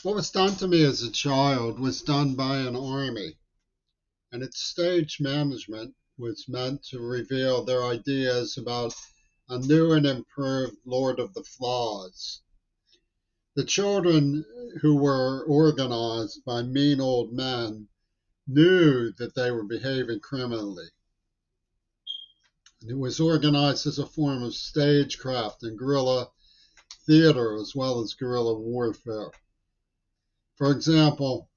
What was done to me as a child was done by an army, and its stage management was meant to reveal their ideas about a new and improved Lord of the Flies. The children who were organized by mean old men knew that they were behaving criminally. It was organized as a form of stagecraft and guerrilla theater as well as guerrilla warfare. For example,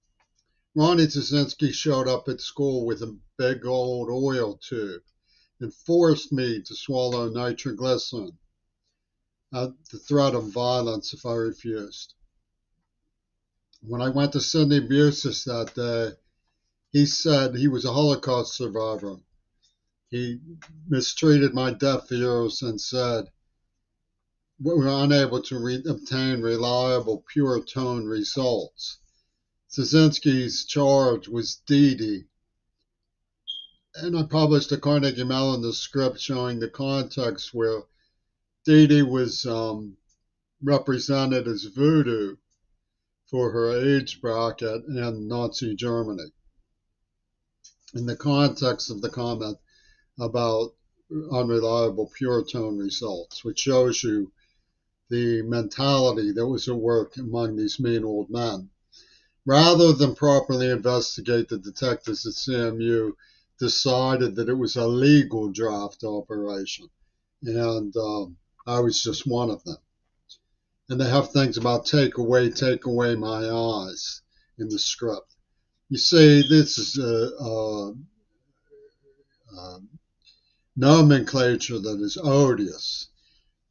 Ronnie Tuszynski showed up at school with a big old oil tube and forced me to swallow nitroglycerin at the threat of violence if I refused. When I went to Sidney Busis that day, he said he was a Holocaust survivor. He mistreated my deaf ears and said we were unable to obtain reliable pure tone results. Tuszynski's charge was Dee, and I published a Carnegie Mellon script showing the context where Dee was represented as voodoo for her age bracket in Nazi Germany. In the context of the comment about unreliable pure tone results, which shows you the mentality that was at work among these mean old men. Rather than properly investigate, the detectives at CMU decided that it was a legal draft operation, and I was just one of them. And they have things about take away my eyes in the script. You see, this is a nomenclature that is odious.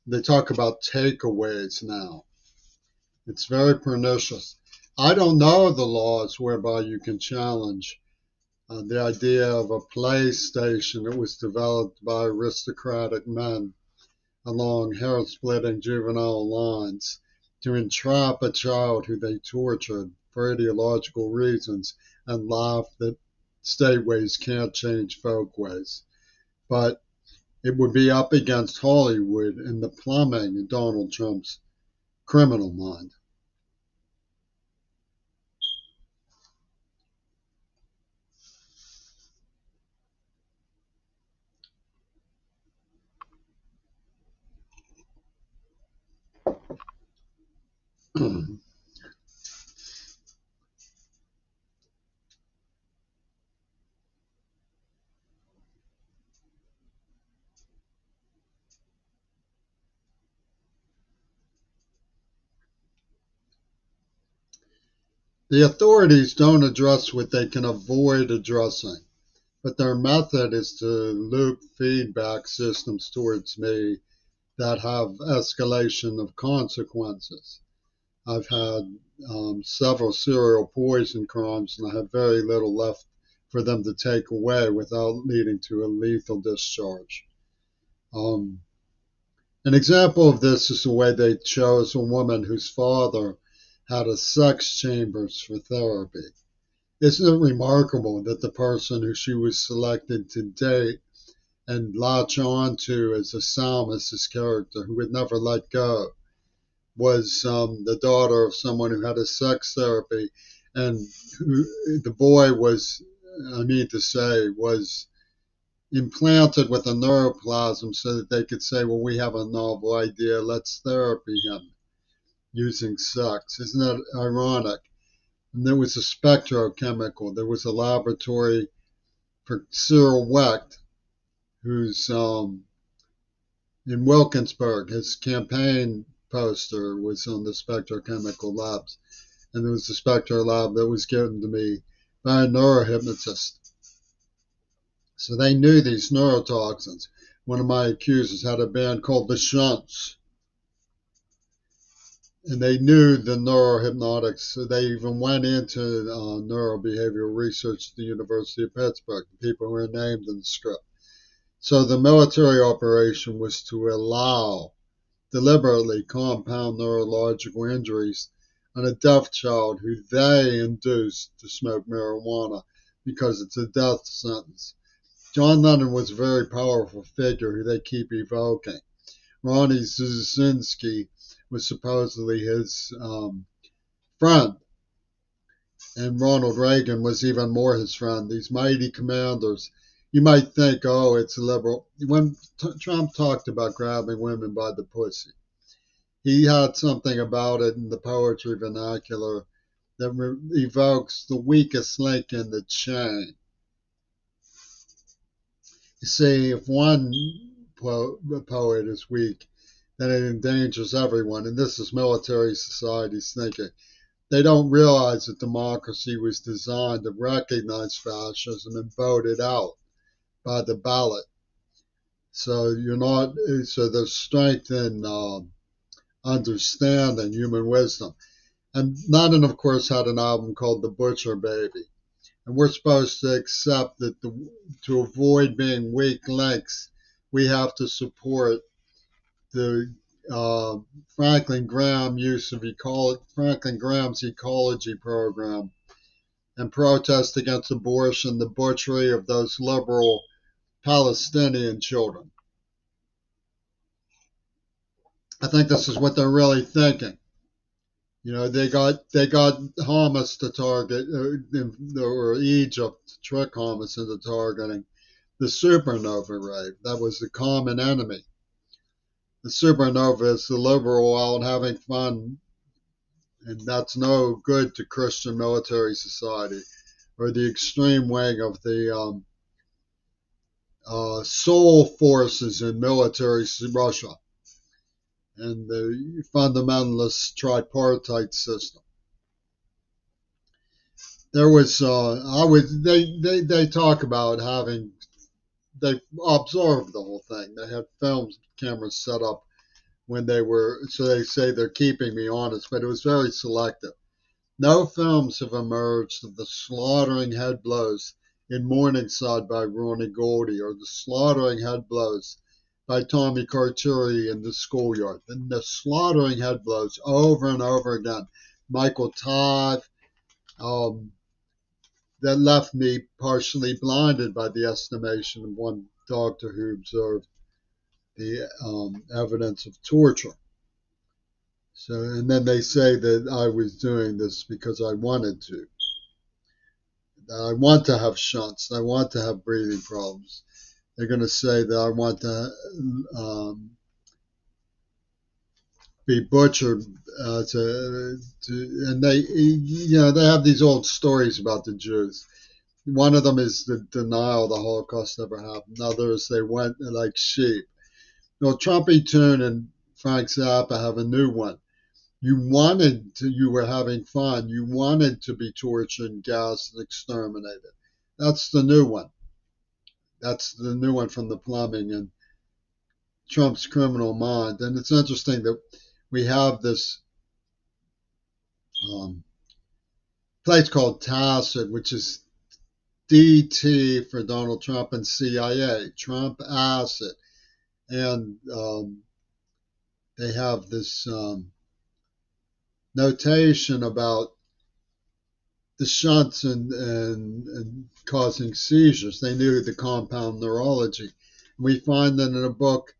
They talk about takeaways now. It's very pernicious. I don't know the laws whereby you can challenge the idea of a play station that was developed by aristocratic men along hair-splitting juvenile lines to entrap a child who they tortured for ideological reasons and laugh that stateways can't change folkways. But it would be up against Hollywood and the plumbing in Donald Trump's criminal mind. The authorities don't address what they can avoid addressing, but their method is to loop feedback systems towards me that have escalation of consequences. I've had several serial poison crimes, and I have very little left for them to take away without leading to a lethal discharge. Um, an example of this is the way they chose a woman whose father had a sex chambers for therapy. Isn't it remarkable that the person who she was selected to date and latch on to as a Salmus's character who would never let go was the daughter of someone who had a sex therapy, and who, the boy was, I need to say, was implanted with a neuroplasm so that they could say, well, we have a novel idea, let's therapy him using sex. Isn't that ironic? And there was a spectrochemical. There was a laboratory for Cyril Wecht, who's in Wilkinsburg. His campaign poster was on the spectrochemical labs. And there was a spectro lab that was given to me by a neurohypnotist. So they knew these neurotoxins. One of my accusers had a band called the Shunts, and they knew the neurohypnotics. So they even went into neurobehavioral research at the University of Pittsburgh. The people who were named in the script. So the military operation was to allow deliberately compound neurological injuries on a deaf child who they induced to smoke marijuana because it's a death sentence. John Lennon was a very powerful figure who they keep evoking. Ronnie Tuszynski was supposedly his friend. And Ronald Reagan was even more his friend. These mighty commanders. You might think, oh, it's liberal. When Trump talked about grabbing women by the pussy, he had something about it in the poetry vernacular that evokes the weakest link in the chain. You see, if one poet is weak, then it endangers everyone. And this is military society's thinking. They don't realize that democracy was designed to recognize fascism and vote it out by the ballot. So you're not. So there's strength in understanding human wisdom. And Lennon, of course, had an album called The Butcher Baby. And we're supposed to accept that to avoid being weak links, we have to support the Franklin Graham use of Franklin Graham's ecology program and protest against abortion, the butchery of those liberal Palestinian children. I think this is what they're really thinking. You know, they got Hamas to target, or Egypt to trick Hamas into targeting the supernova ray. That was the common enemy. The supernova is the liberal out having fun, and that's no good to Christian military society, or the extreme wing of the soul forces in military Russia and the fundamentalist tripartite system. There was they talk about having they observed the whole thing. They had film cameras set up when they were, so they say they're keeping me honest, but it was very selective. No films have emerged of the slaughtering head blows in Morningside by Ronnie Goldie or the slaughtering head blows by Tommy Carturi in the schoolyard. And the slaughtering head blows over and over again. Michael Todd, that left me partially blinded by the estimation of one doctor who observed the evidence of torture. So, and then they say that I was doing this because I wanted to. I want to have shunts. I want to have breathing problems. They're going to say that I want to be butchered and they have these old stories about the Jews. One of them is the denial the Holocaust never happened. Others, they went like sheep. Well, Trumpy Toon and Frank Zappa have a new one. You were having fun. You wanted to be tortured and gassed and exterminated. That's the new one. That's the new one from the plumbing and Trump's criminal mind. And it's interesting that we have this place called Tacit, which is DT for Donald Trump and CIA, Trump Acid. And they have this notation about the shunts and causing seizures. They knew the compound neurology. We find that in a book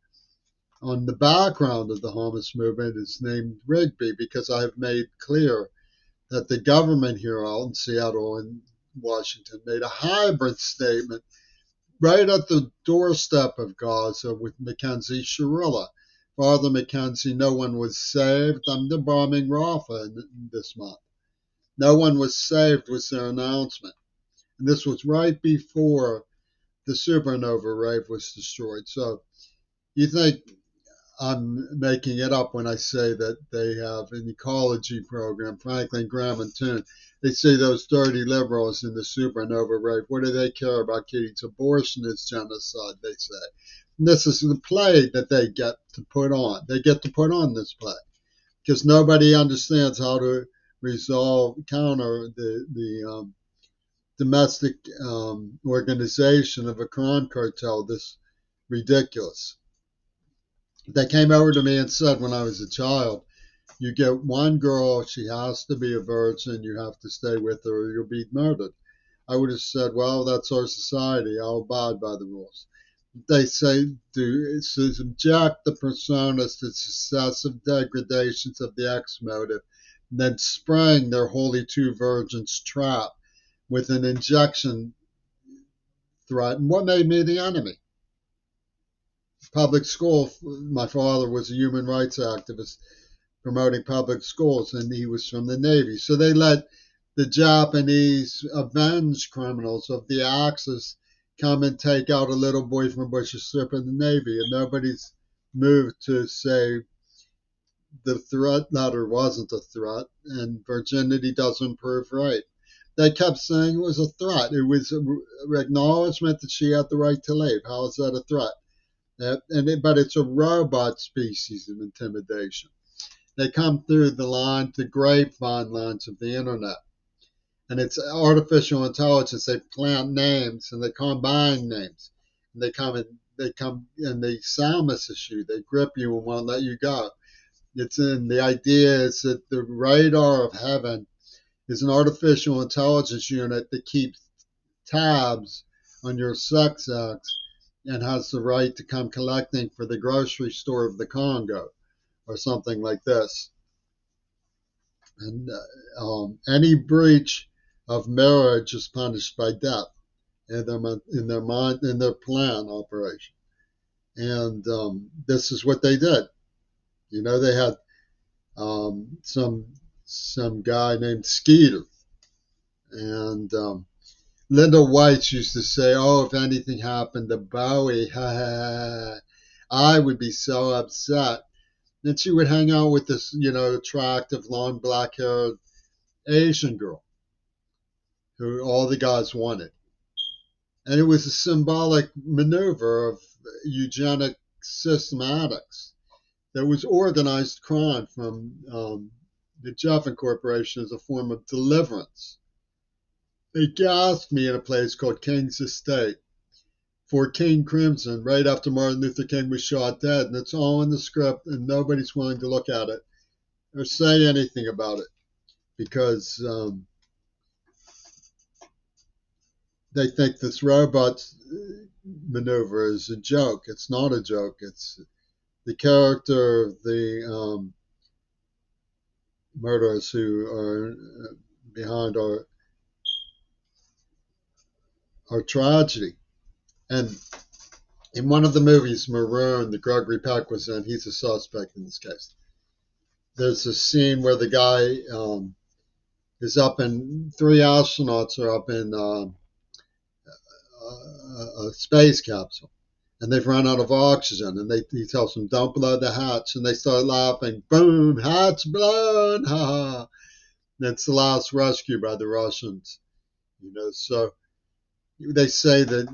on the background of the Hamas movement is named Rigby because I have made clear that the government here out in Seattle and Washington made a hybrid statement right at the doorstep of Gaza with Mackenzie Shirilla. Father Mackenzie, no one was saved. I'm the bombing Rafah this month. No one was saved was their announcement. And this was right before the supernova rave was destroyed. So you think I'm making it up when I say that they have an ecology program, Franklin Graham and Toon. They say those dirty liberals in the supernova rave, what do they care about kids? Abortion is genocide, they say. And this is the play that they get to put on. They get to put on this play because nobody understands how to counter the domestic organization of a crime cartel this ridiculous. They came over to me and said when I was a child, you get one girl, she has to be a virgin, you have to stay with her or you'll be murdered. I would have said, well, that's our society, I'll abide by the rules. They say to subject the personas to successive degradations of the X motive then spraying their Holy Two Virgins trap with an injection threat. And what made me the enemy? Public school. My father was a human rights activist promoting public schools, and he was from the Navy. So they let the Japanese avenge criminals of the Axis come and take out a little boy from Bush's ship in the Navy, and nobody's moved to say the threat letter wasn't a threat, and virginity doesn't prove rape. They kept saying it was a threat. It was an acknowledgement that she had the right to leave. How is that a threat? But it's a robot species of intimidation. They come through the grapevine lines of the internet. And it's artificial intelligence. They plant names and they combine names. And they come and they sound issue. They grip you and won't let you go. The idea is that the radar of heaven is an artificial intelligence unit that keeps tabs on your sex acts and has the right to come collecting for the grocery store of the Congo or something like this. And any breach of marriage is punished by death in their plan operation. And this is what they did. You know, they had some guy named Skeeter, and Linda White used to say, "Oh, if anything happened to Bowie, I would be so upset." Then she would hang out with this, attractive, long, black-haired Asian girl who all the guys wanted. And it was a symbolic maneuver of eugenic systematics that was organized crime from the Jeffin Corporation as a form of deliverance. They gassed me in a place called King's Estate for King Crimson right after Martin Luther King was shot dead. And it's all in the script, and nobody's willing to look at it or say anything about it because they think this robot maneuver is a joke. It's not a joke. It's the character of the murderers who are behind our tragedy. And in one of the movies, Maroon, that Gregory Peck was in, he's a suspect in this case. There's a scene where the guy is up in, 3 astronauts are up in a space capsule, and they've run out of oxygen, and he tells them, "Don't blow the hatch," and they start laughing. Boom, hatch blown, ha ha. That's the last rescue by the Russians. So they say that,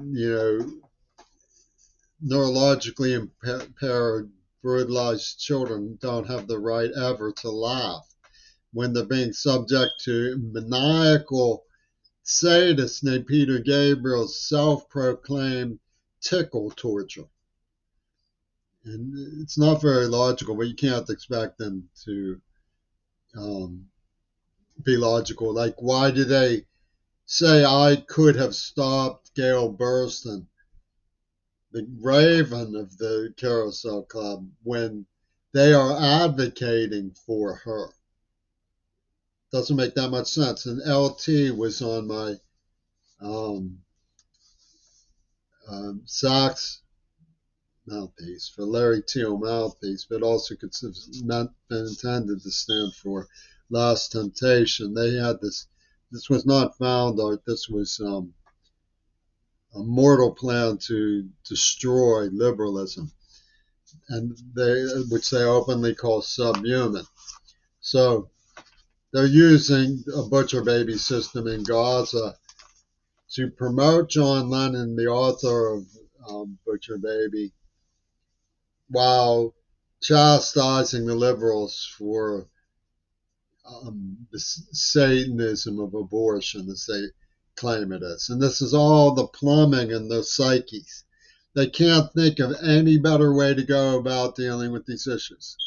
neurologically impaired, brutalized children don't have the right ever to laugh when they're being subject to maniacal sadist named Peter Gabriel's self-proclaimed tickle torture. And it's not very logical, but you can't expect them to be logical. Like, why do they say I could have stopped Gail Burston, the raven of the Carousel Club, when they are advocating for her? Doesn't make that much sense. And LT was on my sax mouthpiece, for Larry Teal mouthpiece, but also could have been intended to stand for Last Temptation. They had this was not found art, this was a mortal plan to destroy liberalism, and which they openly call subhuman. So they're using a butcher baby system in Gaza to promote John Lennon, the author of Butcher Baby, while chastising the liberals for the Satanism of abortion, as they claim it is. And this is all the plumbing in their psyches. They can't think of any better way to go about dealing with these issues.